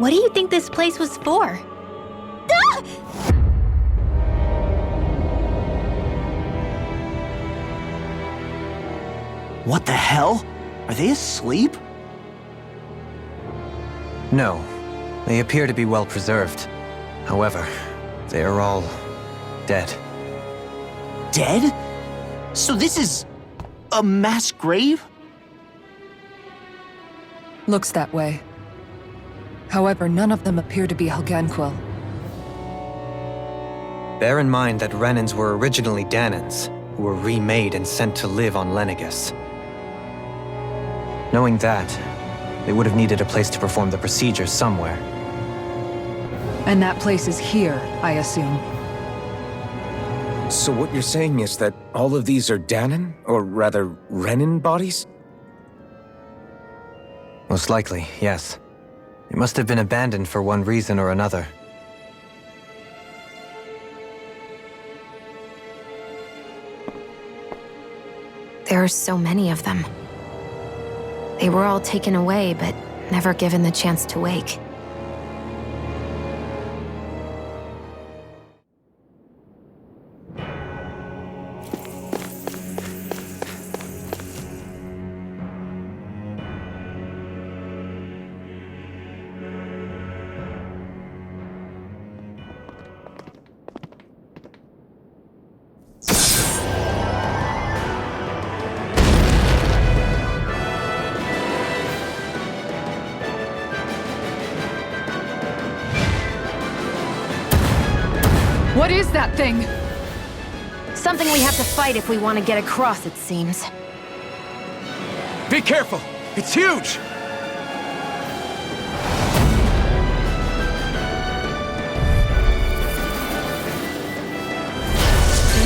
What do you think this place was for? Ah! What the hell? Are they asleep? No. They appear to be well preserved. However, they are all dead. Dead? So this is a mass grave? Looks that way. However, none of them appear to be Helganquil. Bear in mind that Renans were originally Dahnans, who were remade and sent to live on Lenegus. Knowing that, they would have needed a place to perform the procedure somewhere. And that place is here, I assume. So what you're saying is that all of these are Dahnan, or rather, Renan bodies? Most likely, yes. It must have been abandoned for one reason or another. There are so many of them. They were all taken away, but never given the chance to wake. What is that thing? Something we have to fight if we want to get across, it seems. Be careful! It's huge!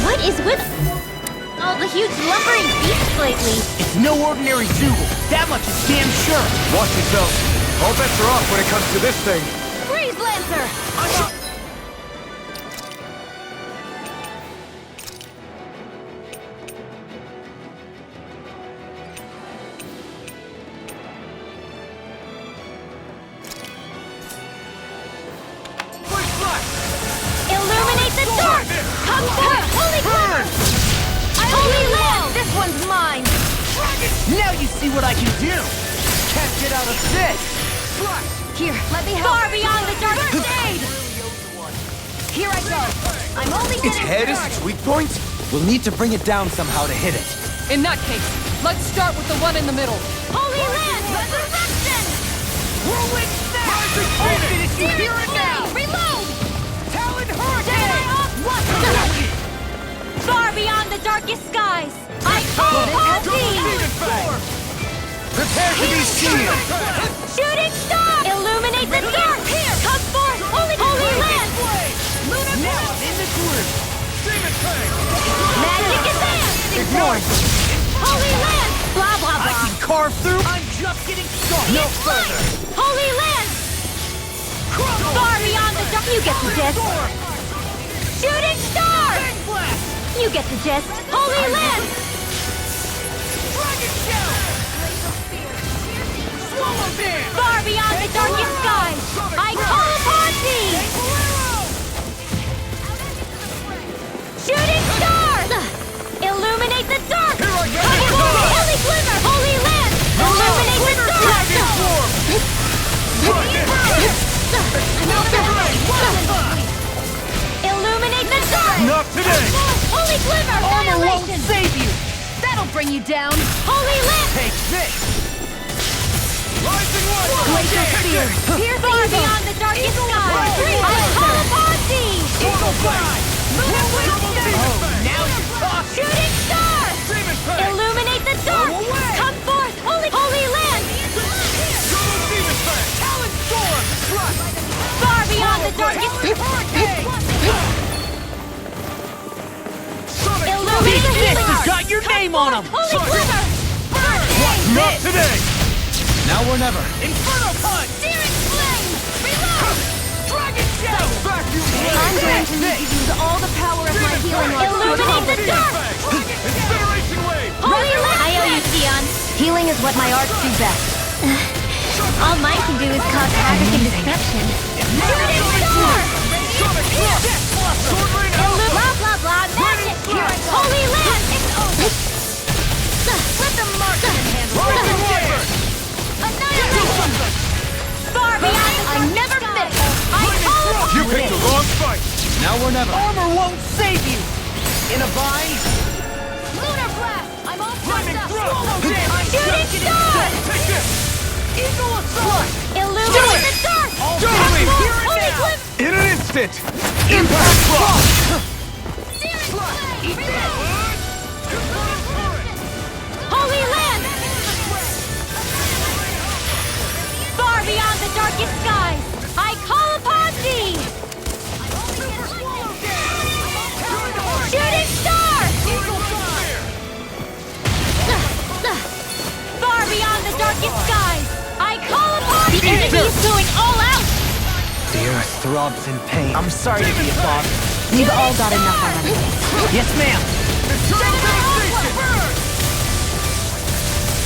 What is with all the huge lumbering beasts lately? It's no ordinary Zoogle. That much is damn sure. Watch yourself. All bets are off when it comes to this thing. Freeze Lancer! Illuminate the dark! Come forth, Holy Quiver! Holy Land! This one's mine! Now you see what I can do. Can't get out of this. Here, let me help! Far beyond the dark shade! Here I go! I'm only Its getting head is started. its weak point? We'll need to bring it down somehow to hit it. In that case, let's start with the one in the middle. Holy Land! Resurrection! Whirlwind snap! I'll finish you Searing here and now! Flame! Reload! Talon Jedi Hurricane! off! What? Far beyond the darkest skies! I call upon thee! Prepare to be seen! Shooting star! Illuminate the dark! Here! Come forth! Holy Land! Lunar Now I'm in the groove. Magic advance! Ignore it. Holy Land! Blah, blah, I blah! can carve through. I'm just getting started. No further. Holy Land! Far beyond the dark! You get the gist! Shooting star! You get the gist! Holy Land! Dragon Shell! Swallow Bear! Far beyond the darkest skies! I call upon thee! Shooting star! Illuminate the dark! Here I go! Come forth, Holy Glimmer! Holy Land! Illuminate the dark! Illuminate the dark! Not today! Holy Glimmer! Armor won't Annihilation! save you. That'll bring you down! Holy Land! Take this. Rising one! Glacial Spear! Pierce far beyond the darkest sky! I call upon thee! Eagle Blade! Oh, now you're talking. Shooting star! Demon Fang! Illuminate the dark! Go away. Come forth, Holy Land! Demon Fang! Talon Storm! Thrust! Far beyond the darkest Hurricane! Illuminate the This healing has arc! got your name on him. Holy Glimmer! Not today! Now or never. Inferno Punch! Searing Flame! Reload! Dragon Shell. Vacuum I'm going to need to use all the power of my healing arc to illuminate the dark! Incineration Wave! Holy Land! I owe you, Theon. Healing is what my arts do best. All mine can do is cause havoc and destruction. Shooting star! Blah blah blah, magic! Holy land! It's over! Let the marksman handle it! Annihilation! Far beyond the I never miss! I call upon You picked the wrong fight! Now or never. Armor won't save you! In a bind? Lunar blast! I'm all Flaming up! throw! Shooting star! Take this! Eagle assault! Illuminate the dark! Totally! Here and Holy now! clip! In an instant! Impact block! Eat that! Holy land! Far beyond the darkest skies, I call upon thee! Shooting star! Far beyond the darkest skies, I call upon thee! The enemy is going all out! The earth throbs in pain. I'm sorry to be a bother. We've all got enough already. Yes, ma'am!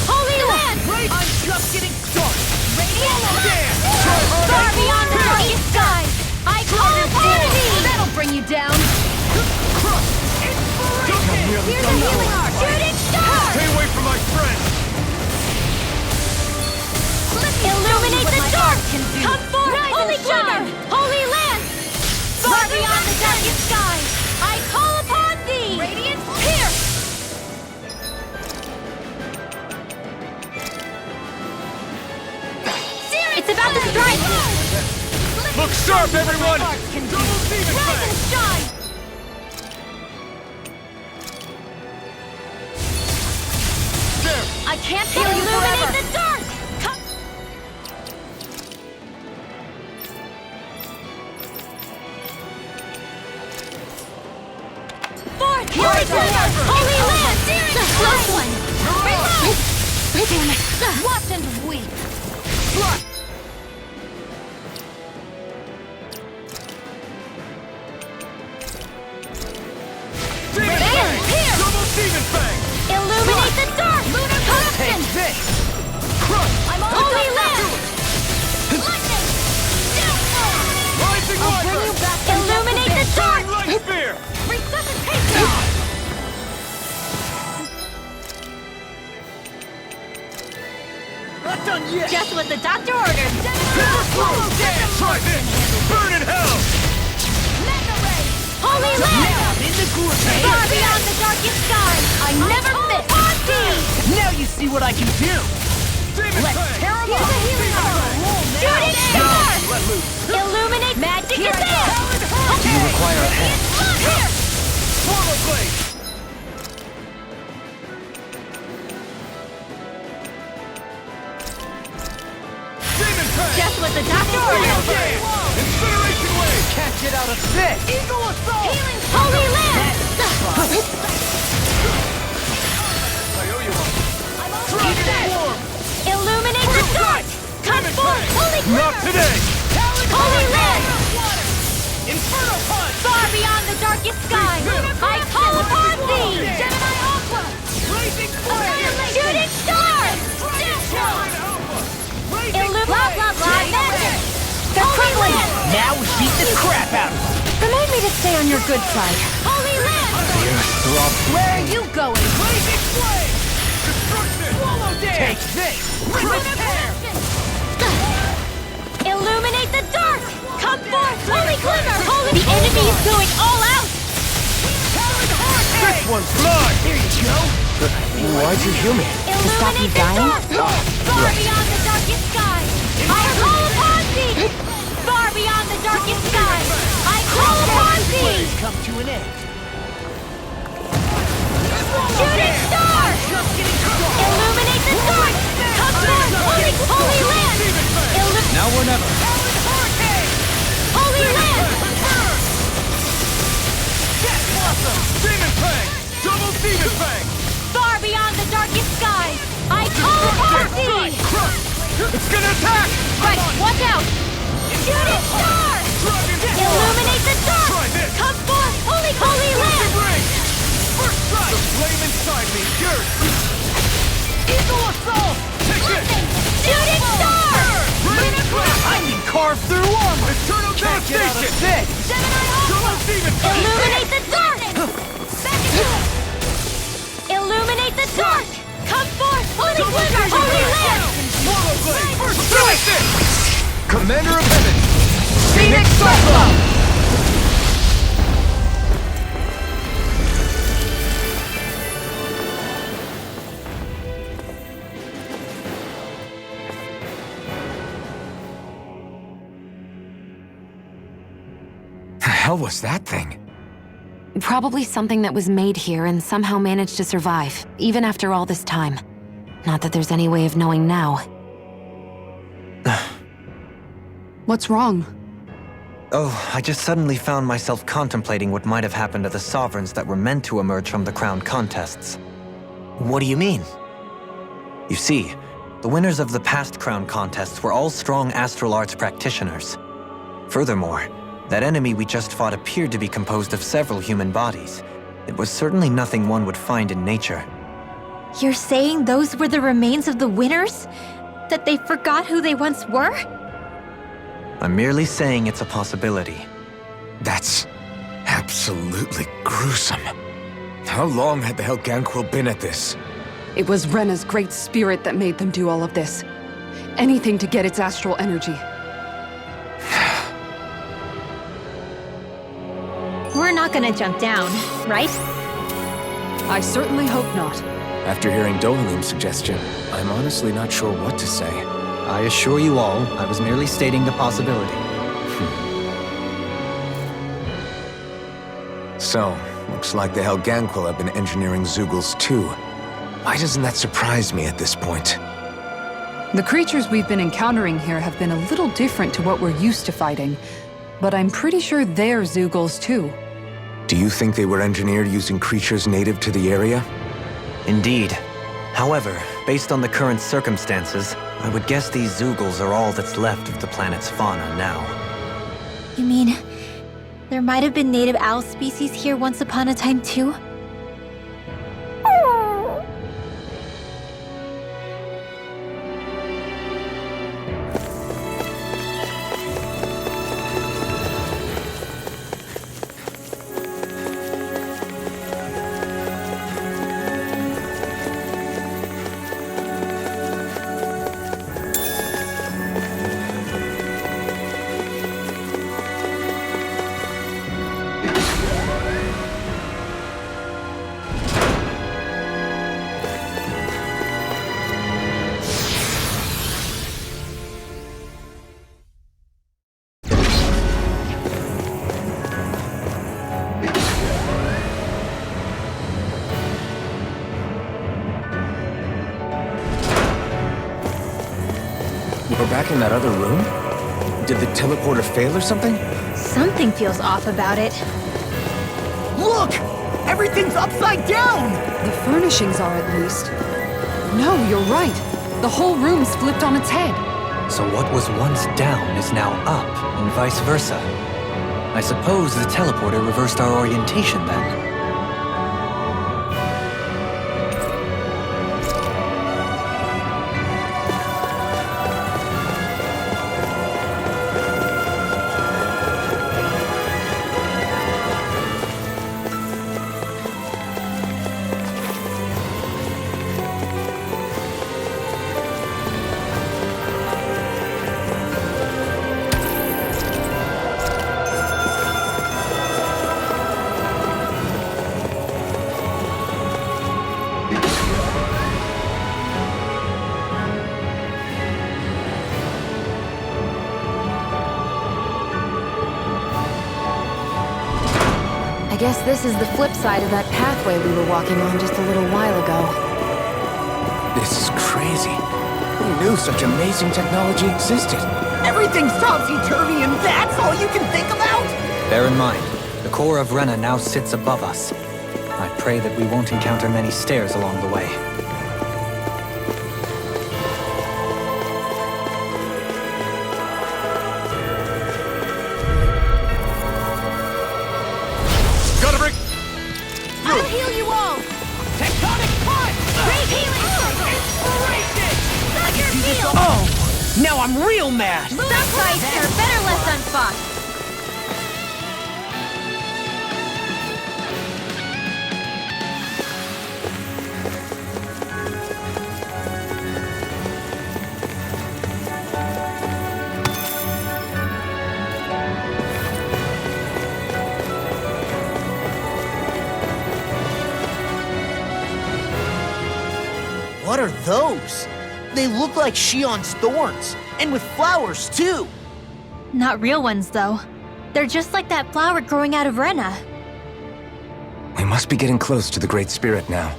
Holy land! I'm just getting started! Far beyond the darkest skies, I call upon thee! That'll bring you down! Here's a healing arc! Shooting star! Stay away from my friends! Illuminate the dark! Come forth, holy shine! Holy land! Far beyond the darkest skies, I call upon thee! Radiance pierce! It's about to strike! Look sharp, everyone! Rise and shine! I can't feel you illuminate the dark! Come. Forth, holy land! Holy land! The close one! Reload! Damn it! Watch and weep! Illuminate the dark! Lunar corruption! This! I'm all holy land! Lightning! Rising I'll bring you back to illuminate the dark! Light spear! Resuscitation! Not done yet! Just what the doctor ordered! Try this! Burn in hell! Holy land! In the gourmet! Far beyond the darkest skies! I never miss! Thee! Now you see what I can do! Demon Let's Fang! tear 'em Here's up! a healing armor! Shooting star! Let loose! Illuminate magic is there! Do you require a hand? Here! Swallow blade! Demon Fang! Just what the doctor ordered! Incineration wave! Can't get out of this! Eagle assault! Healing holy land! I owe you one. Eat that! Illuminate the dark! Come forth, holy Not glimmer! today! Holy land! Inferno punch! Far beyond the darkest sky, I call upon thee! Gemini Aqua! Blazing flame! Shooting star! Blah blah blah magic! They're crumbling! Now we beat the crap out of them! Remind me to stay on your good side. Holy land! The earth throbs. Where are you going? Blazing flame! Destruction! Swallow dance! Take this! Prepare! Illuminate the dark! Come forth, holy glimmer! Holy the enemy is going all out! This one's mine! There you go! Why'd you heal me? Illuminate the dark! Far beyond the darkest sky! I call upon thee! Far beyond the darkest sky! I call upon thee! Come to an end. Shooting star! Illuminate the dark! Come forth, holy land! Now or never. Holy land! Demon Fang! Double Demon Fang! Far beyond the darkest skies, I call upon thee! It's gonna attack! Right, watch out! Shooting star! Illuminate the dark! Try this! Come forth, holy land! Ring! First strike! The flame inside me, yours! Eagle assault! Take this! Shooting star! Carve through armor! Eternal Can't get out of devastation! this! Gemini Turbo Alpha! demon! Illuminate the dark! Back into it! Illuminate the dark! Come forth! Holy Glimmer! Holy Land! Mortal blade! Finish it! Commander of Heaven! Phoenix Cyclone! The hell was that thing? Probably something that was made here and somehow managed to survive, even after all this time. Not that there's any way of knowing now. What's wrong? Oh, I just suddenly found myself contemplating what might have happened to the sovereigns that were meant to emerge from the crown contests. What do you mean? You see, the winners of the past crown contests were all strong astral arts practitioners. Furthermore, that enemy we just fought appeared to be composed of several human bodies. It was certainly nothing one would find in nature. You're saying those were the remains of the winners? That they forgot who they once were? I'm merely saying it's a possibility. That's absolutely gruesome. How long had the Helganquil been at this? It was Rena's great spirit that made them do all of this. Anything to get its astral energy. We're not gonna jump down, right? I certainly hope not. After hearing Dahnans' suggestion, I'm honestly not sure what to say. I assure you all, I was merely stating the possibility. So, looks like the Helganquil have been engineering Zeugles too. Why doesn't that surprise me at this point? The creatures we've been encountering here have been a little different to what we're used to fighting, but I'm pretty sure they're Zeugles too. Do you think they were engineered using creatures native to the area? Indeed. However, based on the current circumstances, I would guess these Zeugles are all that's left of the planet's fauna now. You mean, there might have been native owl species here once upon a time too? We're back in that other room? Did the teleporter fail or something? Something feels off about it. Look! Everything's upside down! The furnishings are at least. No, you're right. The whole room's flipped on its head. So what was once down is now up, and vice versa. I suppose the teleporter reversed our orientation then. I guess this is the flip side of that pathway we were walking on just a little while ago. This is crazy. Who knew such amazing technology existed? Everything's topsy-turvy and that's all you can think about? Bear in mind, the core of Rena now sits above us. I pray that we won't encounter many stairs along the way. Gotta break! I'll heal you all! Tectonic punch! Great healing! Inspiration! Suck your field! Oh! Now I'm real mad! Some fights are better left unfought. What are those? They look like Shion's thorns, and with flowers too! Not real ones, though. They're just like that flower growing out of Rena. We must be getting close to the Great Spirit now.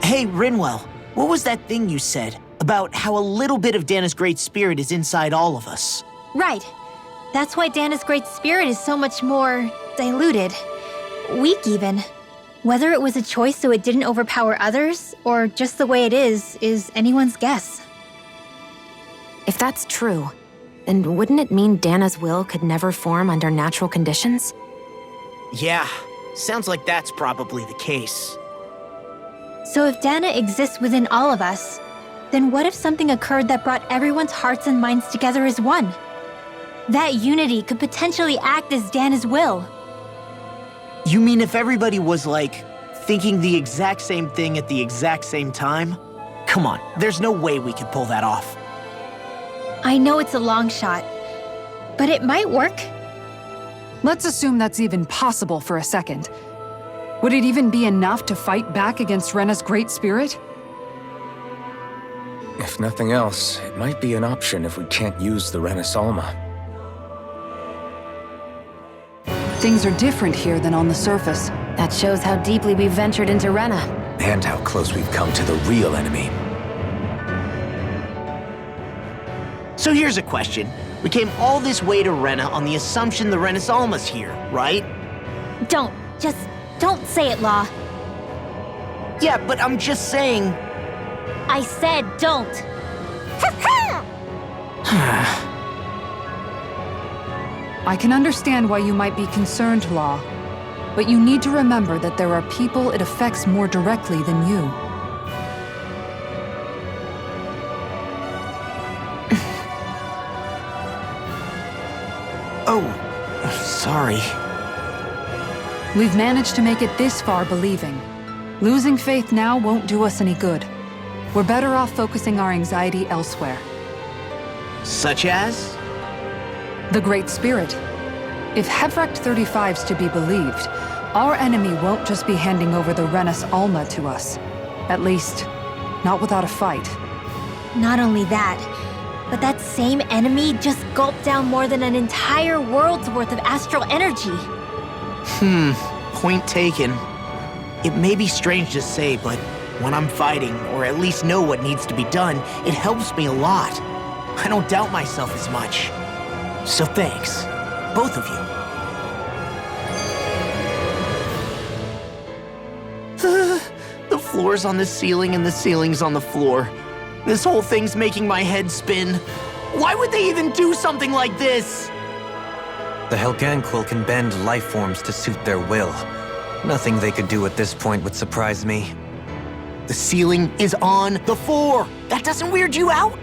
Hey, Rinwell, what was that thing you said about how a little bit of Dana's Great Spirit is inside all of us? Right. That's why Dana's Great Spirit is so much more diluted. Weak, even. Whether it was a choice so it didn't overpower others, or just the way it is anyone's guess. If that's true, then wouldn't it mean Dana's will could never form under natural conditions? Yeah, sounds like that's probably the case. So if Dana exists within all of us, then what if something occurred that brought everyone's hearts and minds together as one? That unity could potentially act as Dana's will. You mean if everybody was, like, thinking the exact same thing at the exact same time? Come on, there's no way we could pull that off. I know it's a long shot, but it might work. Let's assume that's even possible for a second. Would it even be enough to fight back against Rena's Great Spirit? If nothing else, it might be an option if we can't use the Renasalma. Things are different here than on the surface. That shows how deeply we've ventured into Rena. And how close we've come to the real enemy. So here's a question. We came all this way to Rena on the assumption the Renasalma's here, right? Just don't say it, Law. Yeah, but I'm just saying... I said don't. I can understand why you might be concerned, Law. But you need to remember that there are people it affects more directly than you. Oh, sorry. We've managed to make it this far believing. Losing faith now won't do us any good. We're better off focusing our anxiety elsewhere. Such as? The Great Spirit. If Hevrecht 35's to be believed, our enemy won't just be handing over the Renas Alma to us. At least, not without a fight. Not only that, but that same enemy just gulped down more than an entire world's worth of astral energy. Point taken. It may be strange to say, but when I'm fighting, or at least know what needs to be done, it helps me a lot. I don't doubt myself as much. So thanks, both of you. The floor's on the ceiling and the ceiling's on the floor. This whole thing's making my head spin. Why would they even do something like this? The Helganquil can bend life forms to suit their will. Nothing they could do at this point would surprise me. The ceiling is on the floor. That doesn't weird you out?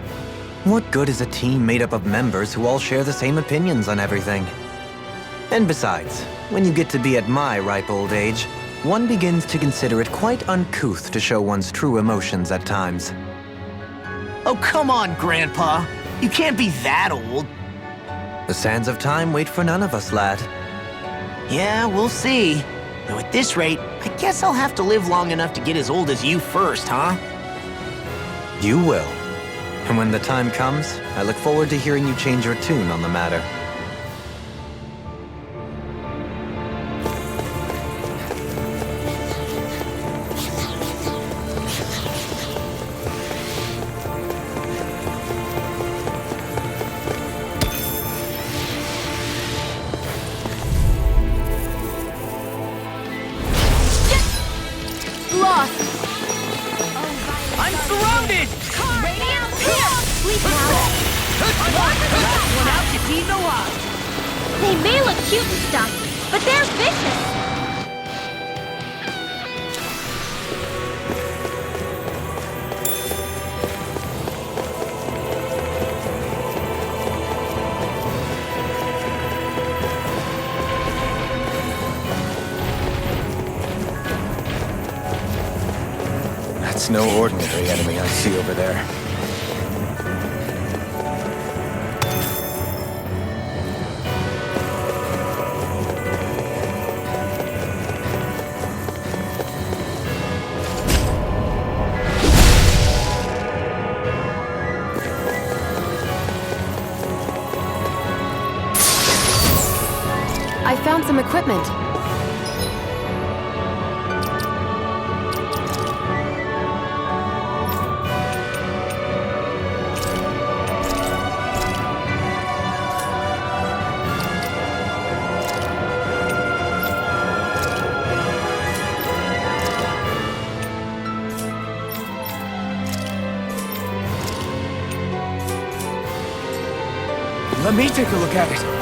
What good is a team made up of members who all share the same opinions on everything? And besides, when you get to be at my ripe old age, one begins to consider it quite uncouth to show one's true emotions at times. Oh, come on, Grandpa. You can't be that old. The sands of time wait for none of us, lad. Yeah, we'll see. Though at this rate, I guess I'll have to live long enough to get as old as you first, huh? You will. And when the time comes, I look forward to hearing you change your tune on the matter. I'm surrounded! Last one out gets eaten alive! They may look cute and stuff, but they're vicious! It's no ordinary enemy I see over there. I found some equipment. Let me take a look at it.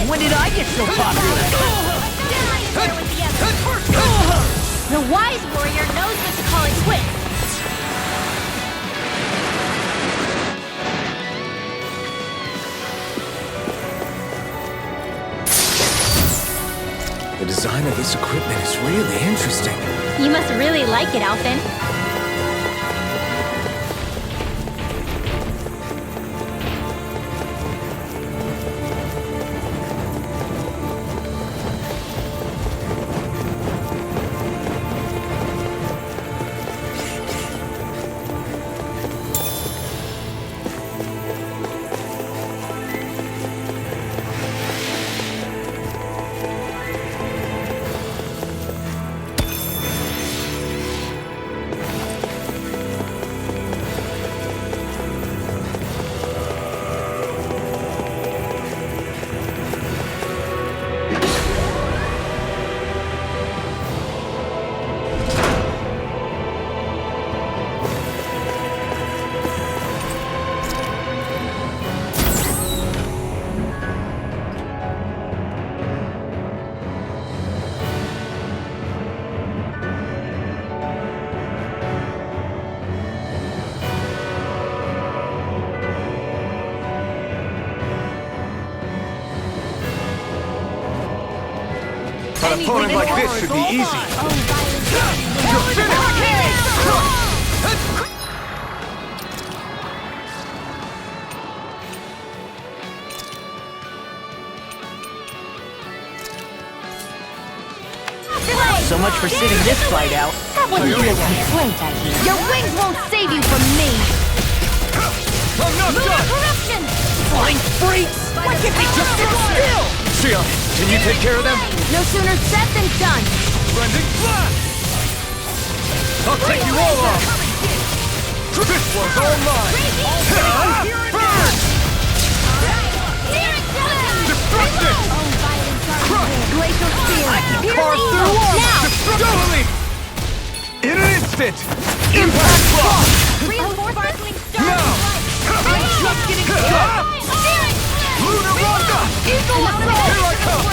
When did I get so popular? The wise warrior knows when to call it quits. The design of this equipment is really interesting. You must really like it, Alphen. An opponent like this should be easy. You're finished! So much for sitting this fight out. That wasn't your complaint, I hear. Your wings won't save you from me! I'm not done! Corruption! Flying freaks! Why can't they just sit still? Sia, can you take care of them? No sooner said than done! Blending blast! I'll take you all on! This one's all mine! Burn! Destruction! Glacial spear! I can carve through walls! Destruction! In an instant! Impact block! Reinforce sparkling star! Now! I'm just getting started! Lunar Roca! Eagle assault! Here I come!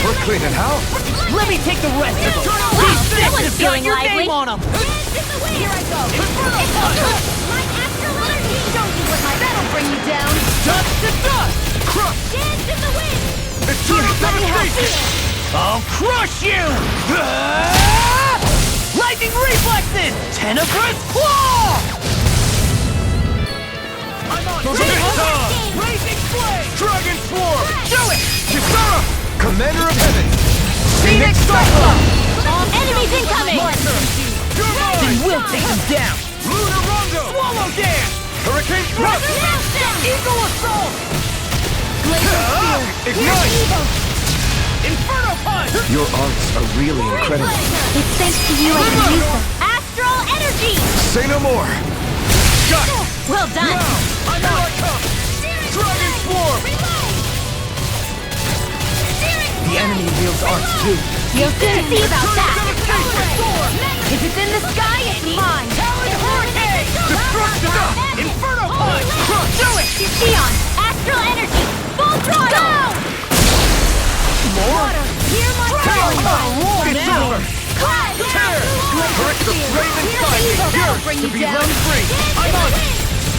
We're cleaning house! Let me take the rest of them. Wow, These that was six have got feeling your lively. name on them. Here I go! My astral energy! Show you what my... That'll bring you down! Dust to dust. Crush! Dance in the wind! Eternal devastation! I'll crush you! Lightning reflexes! Tenebrous claw! I'm on Blazing flame! Dragon swarm! Do it! Phoenix Cyclone! Enemies incoming! Then we'll take them down! Lunar Rondo! Swallow Dance! Hurricane Thrust! Eagle Assault! Ignite! Inferno Punch! Your arts are really incredible. It's thanks to you I can use them. Astral Energy! Say no more. Shut! Well done! Now! I know I come! Dragon Swarm! The enemy wields arts too. You'll soon see about that! Devastation! If it's in the sky, it's mine! Talon Hurricane! Destruction! Inferno Punch! Do it! Sion! Astral Energy! Full throttle! Go! More? Hear my calling! It's over! Tear! Hurricane the Raven Sky is yours to be run free! I'm on it!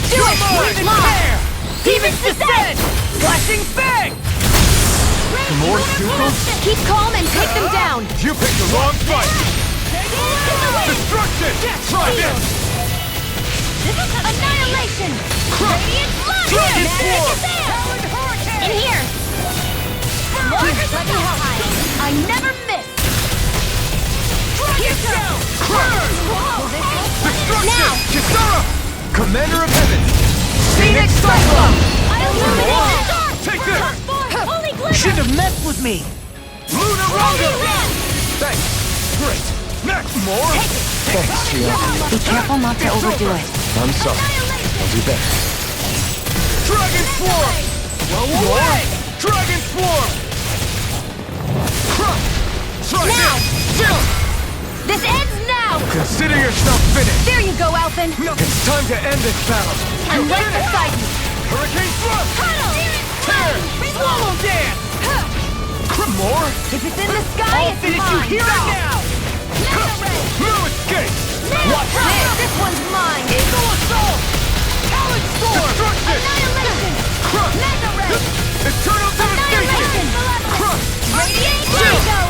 Do it! Raven Tear! Demons Descend! Flashing Fang! More Dugals? Keep calm and take them down. You picked the wrong fight! Destruction! Try this! Annihilation! Radiant Blood! Dragon Swarm! In here! Let me help. I never miss! Here goes! Curse! Destruction! Now! Kisara! Commander of Heaven! Phoenix Cyclone! I illuminate the dark! Take this! Holy You glitter! shouldn't have messed with me. Lunar Rondo! Thanks! Great! Next! More? Thanks, Shia. Be careful not to overdo it. I'm sorry. I'll do better. Dragon Swarm! More? Dragon Swarm! Try Now! this! This ends now! Consider yourself finished! There you go, Alphen! It's time to end this battle! I'm right beside you! Hurricane Thrust! Huddle! Tear! Swallow Dance! More? If it's in the sky, I'll it's finish you mine! here and now! No escape! Watch this! This one's mine! Eagle Assault! Talon Storm! Destruction! Annihilation! Crush! Mega Ray! Eternal Devastation! Annihilation! Crush! Radiate! There you go!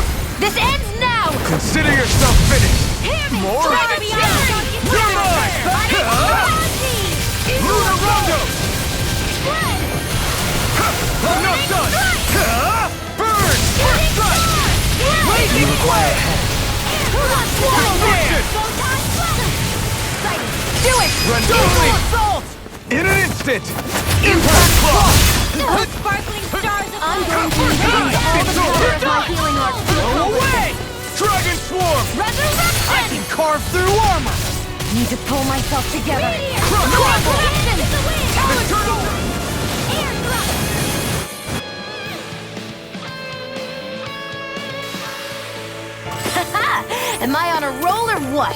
This ends now! Consider yourself finished! Hear me! More? Dragon Swarm! You're mine! Lunar Rondo! I'm not done! Burn! First strike! You require a hand. Do it! Rendezvous! Assault! In an instant! Impact Claw! Sparkling stars of I'm going to use all the power of my healing arts. Go away! Dragon Swarm! Resurrection! I can carve through armor! Need to pull myself together. Resurrection! Eternal! Am I on a roll or what?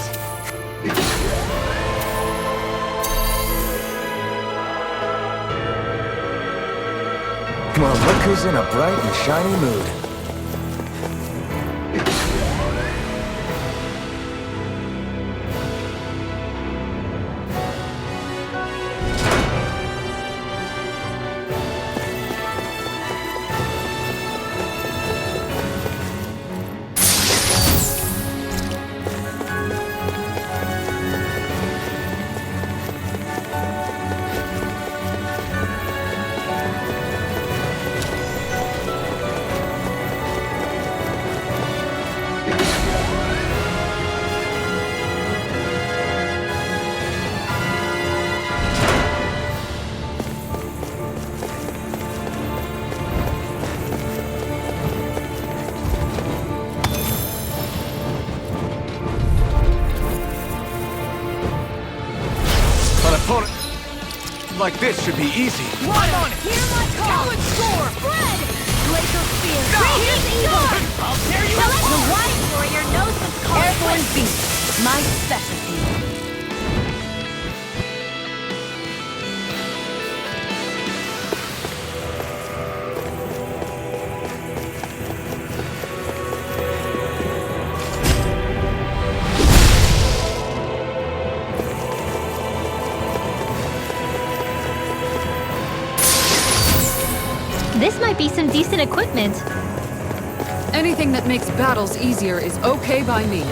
Well, look who's in a bright and shiny mood. An opponent like this should be easy. I'm on it! Hear my call! Talon Storm! Spread! Glacial Spear! No! Radiant Storm! I'll tear you The apart! White Warrior knows what's called Airborne Beast. My specialty. This might be some decent equipment. Anything that makes battles easier is okay by me.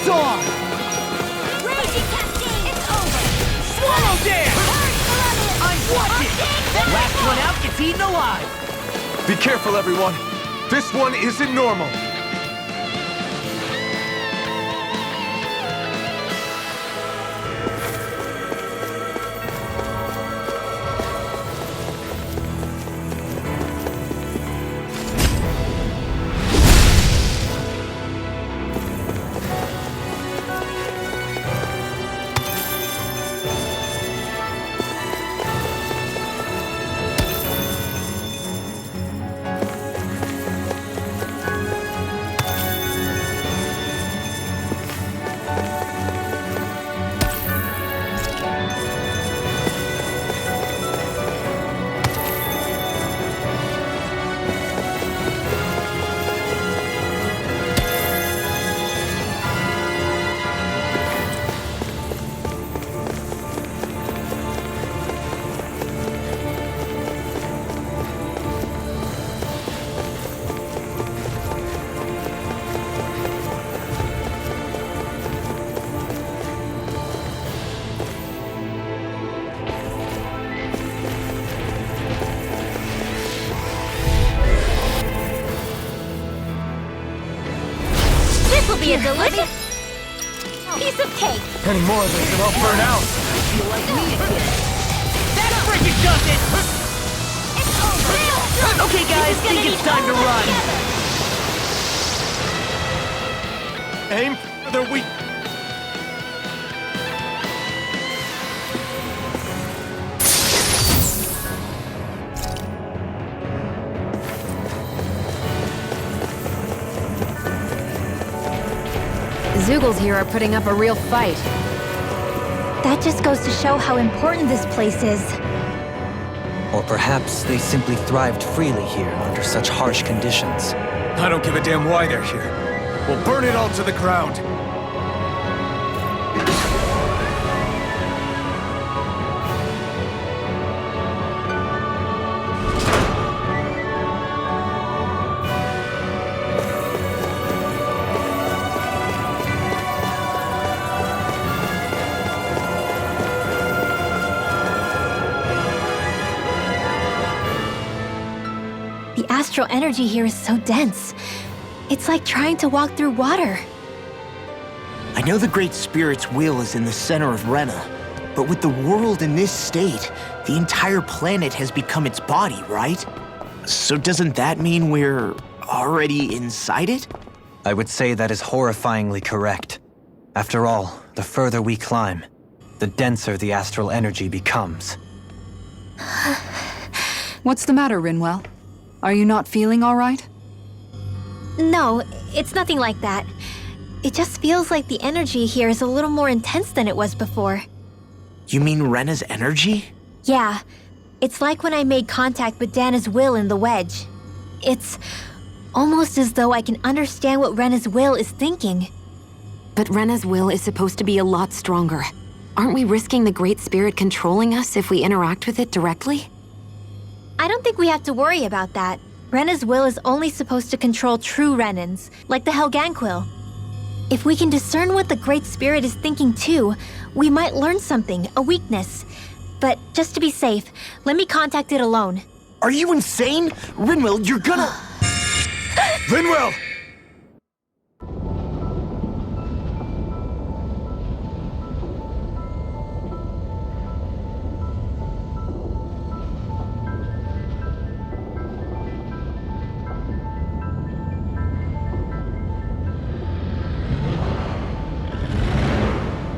It's on! Raging Cascade! It's over! Swallow dance! I'm watching! Last one out gets eaten alive. Be careful, everyone. This one isn't normal. This'll be a delicious piece of cake. Any more of this and I'll burn out. You like me again. That freaking does it! It's over! Okay, guys, think it's time to run. Aim for the weak. Zoogles here are putting up a real fight. That just goes to show how important this place is. Or perhaps they simply thrived freely here under such harsh conditions. I don't give a damn why they're here. We'll burn it all to the ground. The astral energy here is so dense. It's like trying to walk through water. I know the Great Spirit's will is in the center of Rena, but with the world in this state, the entire planet has become its body, right? So doesn't that mean we're already inside it? I would say that is horrifyingly correct. After all, the further we climb, the denser the astral energy becomes. What's the matter, Rinwell? Are you not feeling all right? No, it's nothing like that. It just feels like the energy here is a little more intense than it was before. You mean Rena's energy? Yeah, it's like when I made contact with Dana's will in the wedge. It's almost as though I can understand what Rena's will is thinking. But Rena's will is supposed to be a lot stronger. Aren't we risking the Great Spirit controlling us if we interact with it directly? I don't think we have to worry about that. Rena's will is only supposed to control true Renans, like the Helganquil. If we can discern what the Great Spirit is thinking too, we might learn something, a weakness. But just to be safe, let me contact it alone. Are you insane? Rinwell, you're gonna... Rinwell!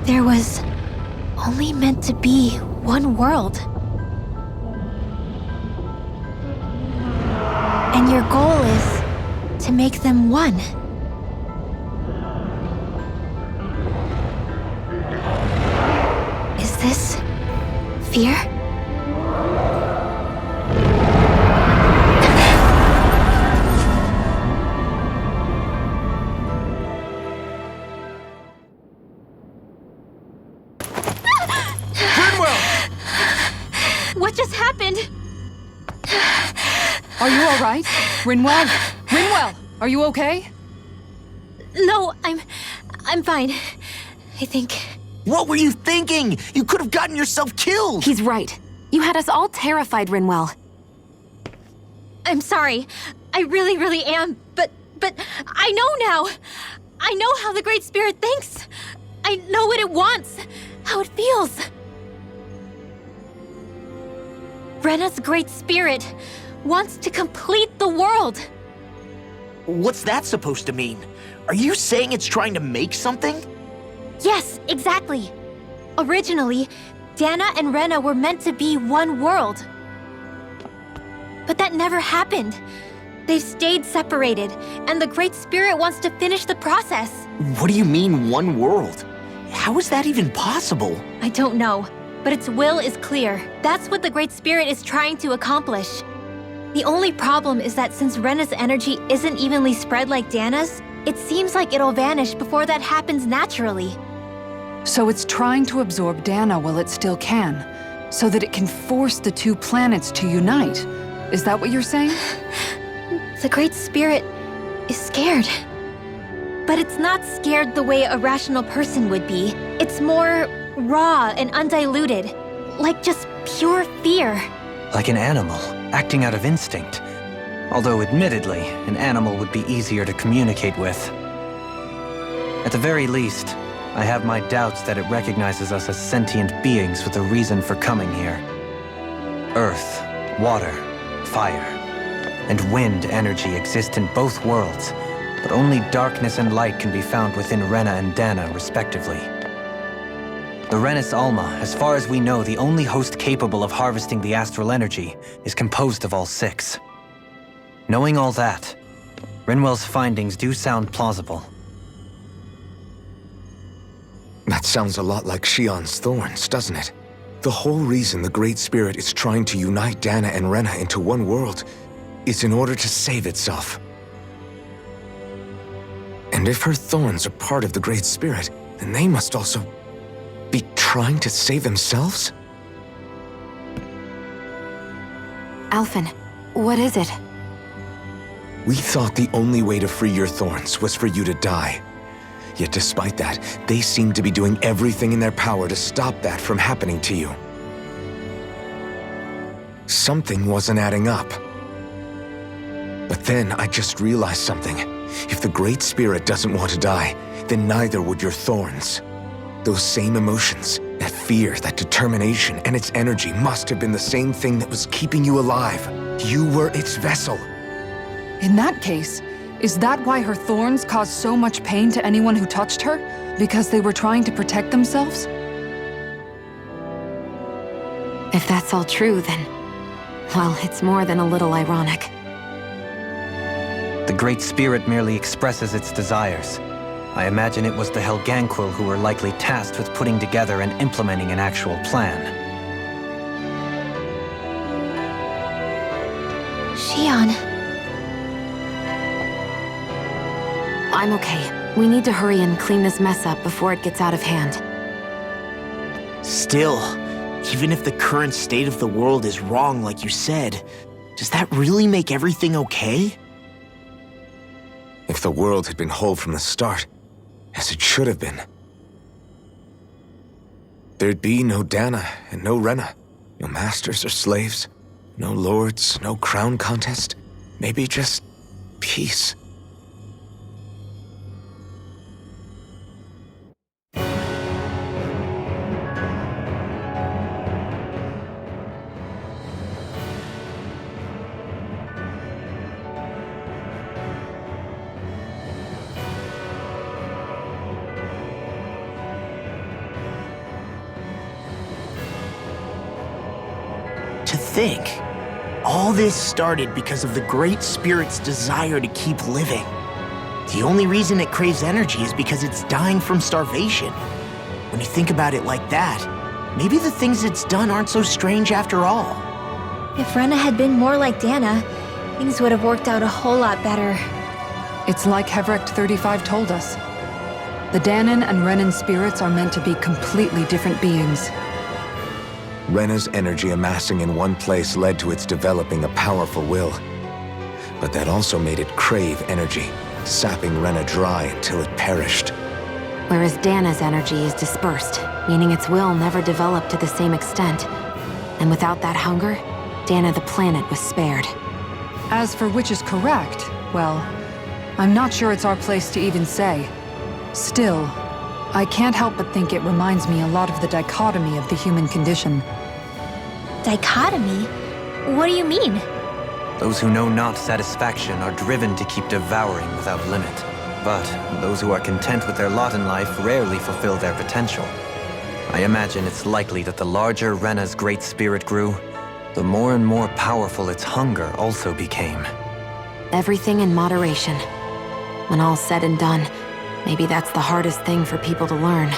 There was only meant to be one world. And your goal is to make them one. Is this fear? What just happened? Are you all right? Rinwell? Rinwell, are you okay? No, I'm fine. I think. What were you thinking? You could have gotten yourself killed! He's right. You had us all terrified, Rinwell. I'm sorry. I really, really am. But I know now. I know how the Great Spirit thinks. I know what it wants, how it feels. Rena's Great Spirit wants to complete the world. What's that supposed to mean? Are you saying it's trying to make something? Yes, exactly. Originally, Dana and Rena were meant to be one world. But that never happened. They've stayed separated, and the Great Spirit wants to finish the process. What do you mean, one world? How is that even possible? I don't know, but its will is clear. That's what the Great Spirit is trying to accomplish. The only problem is that since Rena's energy isn't evenly spread like Dana's, it seems like it'll vanish before that happens naturally. So it's trying to absorb Dana while it still can, so that it can force the two planets to unite. Is that what you're saying? The Great Spirit is scared. But it's not scared the way a rational person would be. It's more raw and undiluted, like just pure fear. Like an animal, acting out of instinct. Although admittedly, an animal would be easier to communicate with. At the very least, I have my doubts that it recognizes us as sentient beings with a reason for coming here. Earth, water, fire, and wind energy exist in both worlds, but only darkness and light can be found within Rena and Dana, respectively. The Renis Alma, as far as we know, the only host capable of harvesting the astral energy, is composed of all six. Knowing all that, Rinwell's findings do sound plausible. That sounds a lot like Shion's thorns, doesn't it? The whole reason the Great Spirit is trying to unite Dana and Rena into one world is in order to save itself. And if her thorns are part of the Great Spirit, then they must also be trying to save themselves? Alphen, what is it? We thought the only way to free your thorns was for you to die. Yet despite that, they seem to be doing everything in their power to stop that from happening to you. Something wasn't adding up. But then I just realized something. If the Great Spirit doesn't want to die, then neither would your thorns. Those same emotions, that fear, that determination, and its energy must have been the same thing that was keeping you alive. You were its vessel. In that case, is that why her thorns caused so much pain to anyone who touched her? Because they were trying to protect themselves? If that's all true, then... well, it's more than a little ironic. The Great Spirit merely expresses its desires. I imagine it was the Helganquil who were likely tasked with putting together and implementing an actual plan. Shion. I'm okay. We need to hurry and clean this mess up before it gets out of hand. Still, even if the current state of the world is wrong like you said, does that really make everything okay? If the world had been whole from the start, as it should have been, there'd be no Dana and no Rena, no masters or slaves, no lords, no crown contest, maybe just peace. To think, all this started because of the Great Spirit's desire to keep living. The only reason it craves energy is because it's dying from starvation. When you think about it like that, maybe the things it's done aren't so strange after all. If Rena had been more like Dana, things would have worked out a whole lot better. It's like Hevrect 35 told us. The Danan and Renan spirits are meant to be completely different beings. Rena's energy amassing in one place led to its developing a powerful will. But that also made it crave energy, sapping Rena dry until it perished. whereas Dana's energy is dispersed, meaning its will never developed to the same extent. And without that hunger, Dana the planet was spared. As for which is correct, well, I'm not sure it's our place to even say. Still, I can't help but think it reminds me a lot of the dichotomy of the human condition. Dichotomy? What do you mean? Those who know not satisfaction are driven to keep devouring without limit. But those who are content with their lot in life rarely fulfill their potential. I imagine it's likely that the larger Rena's great spirit grew, the more and more powerful its hunger also became. Everything in moderation. When all's said and done, maybe that's the hardest thing for people to learn.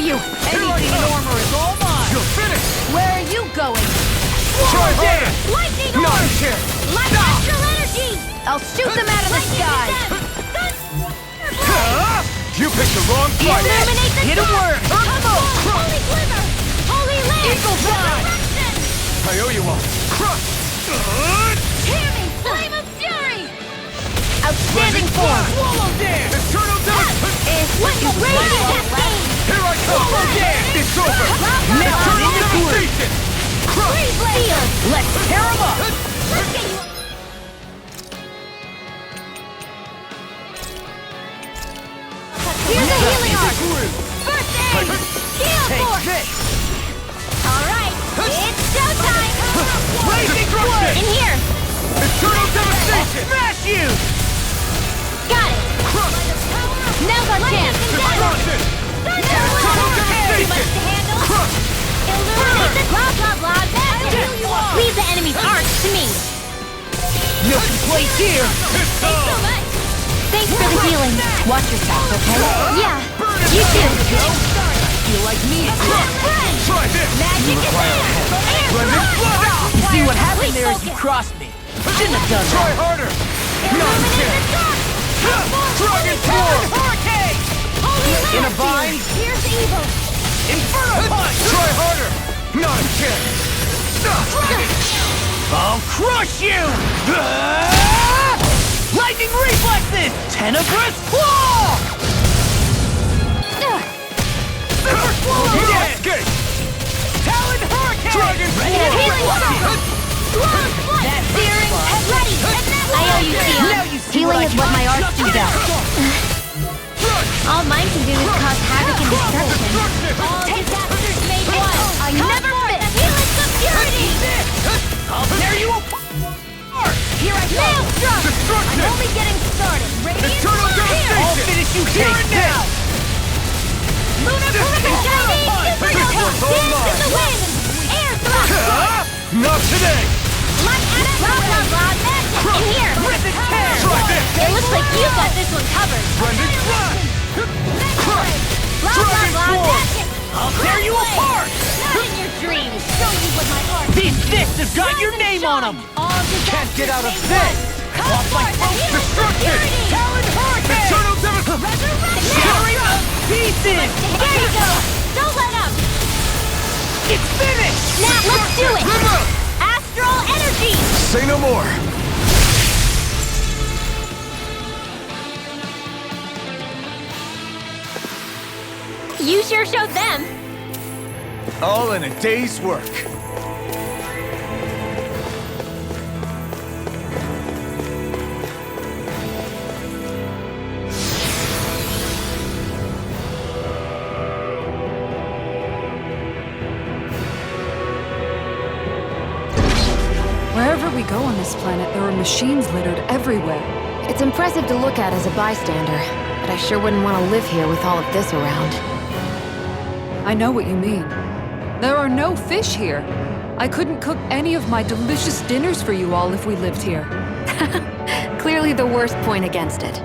You! Anything warmer is all mine! You're finished! Where are you going? Try again! Lightning Not orb! a chance! Light astral energy! I'll shoot them out of the sky! You picked the wrong fight! Illuminate the Hit a dark! word! Turbo! Holy glimmer! Holy land! Eagle fly! Resurrection! I owe you one! Crush! Hear me! Flame of fury! Outstanding form! Swallow dance! Eternal Is what you radiant cascade! Here I come! Swallow dance! It's over! Now Eternal in the devastation! Free blade! Let's tear 'em up! Let's get you... Here's the healing art! First aid! Heal force! This! Alright, it's showtime! Blazing Destruction! In here! Eternal devastation! Smash you! Got it! Now's our chance! Destruction! Eternal devastation! Too much to handle! Illuminate the blah blah blah! That's who you are! Leave the enemy's arch to me! No place here! Thanks so much! Thanks for the healing. Watch yourself, okay? Yeah, you too. Feel like me again. Try this! Magic is there! You see what happened there is you crossed me. Shouldn't have done that. Try harder! Illuminate the dark! Dragon Force! Hurricane! Holy land! In a vine? Here's evil! Inferno Punch! Try harder! Not a chance! I'll crush you! Lightning reflexes! Tenebrous claw! Super swallow! Escape! Talon hurricane! Dragon Healing force! Long flight! That searing head ready! I owe you, Now you Theon. see Healing is what my arts do best. All mine can do is cause havoc and destruction. All disasters made one. I never miss. Healing of purity! I'll tear you apart! Here I go! Maelstrom! Destruction! I'm only getting started. Radiant Eternal Fire! devastation! I'll finish you here and now! Lunar Prolific Chinese Super Nova! Dance in the wind! Air thrust! Not today! Light and blah blah blah magic! In here! Rip and tear! Try this! It looks like you got this one covered. Brendan, run! Blah blah blah magic! I'll tear you apart! Not in your dreams! Show you what my art is! These fists have got your name on them! All Can't get out of disasters this! made one. Off like Come forth and Destruction! heal Talon hurricane! Eternal Resurrection! Tearing up pieces! There you go! Don't let up! It's finished! Now let's do it! Astral energy! Say no more. You sure showed them. All in a day's work. Wherever we go on this planet, there are machines littered everywhere. It's impressive to look at as a bystander, but I sure wouldn't want to live here with all of this around. I know what you mean. There are no fish here. I couldn't cook any of my delicious dinners for you all if we lived here. Clearly the worst point against it.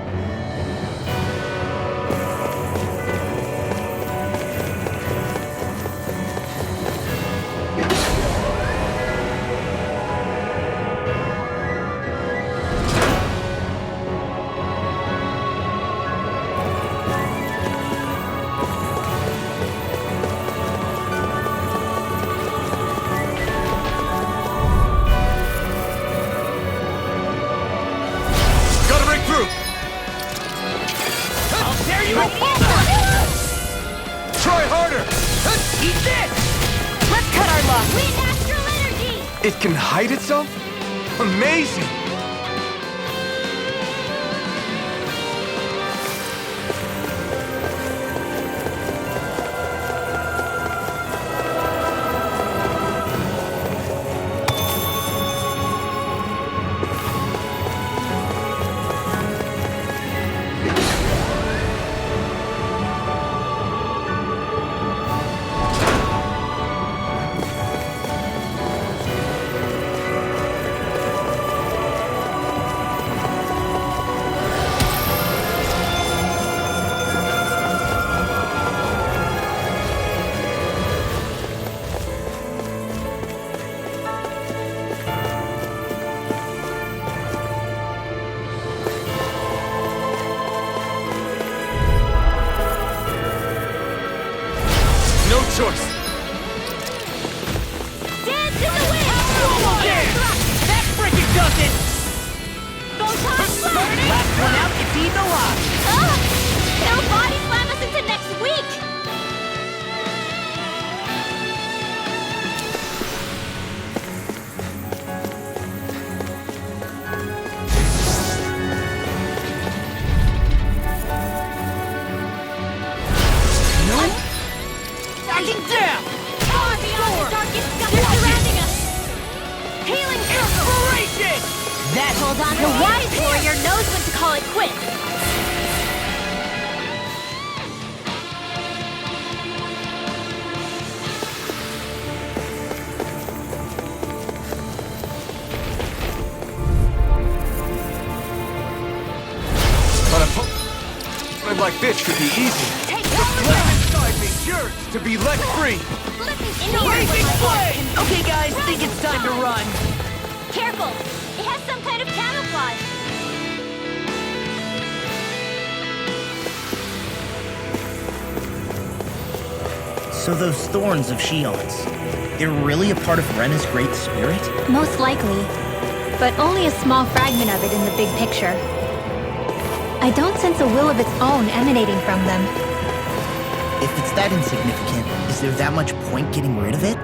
It can hide itself? Amazing! No choice. Dance in the wind! That frickin' does it! Photon blast! Last one out gets eaten alive. He'll body slam us into next week! Backing down! Far beyond the darkest sky surrounding us! Healing circle! Inspiration! That hold on, the wise warrior knows when to call it quits! But a point like this should be easy. Take The flame inside me yearns to be let free. Okay guys, think it's time to run. Careful! It has some kind of camouflage. So those thorns of Shion's, they're really a part of Rena's great spirit? Most likely. But only a small fragment of it in the big picture. I don't sense a will of its own emanating from them. If it's that insignificant, is there that much point getting rid of it?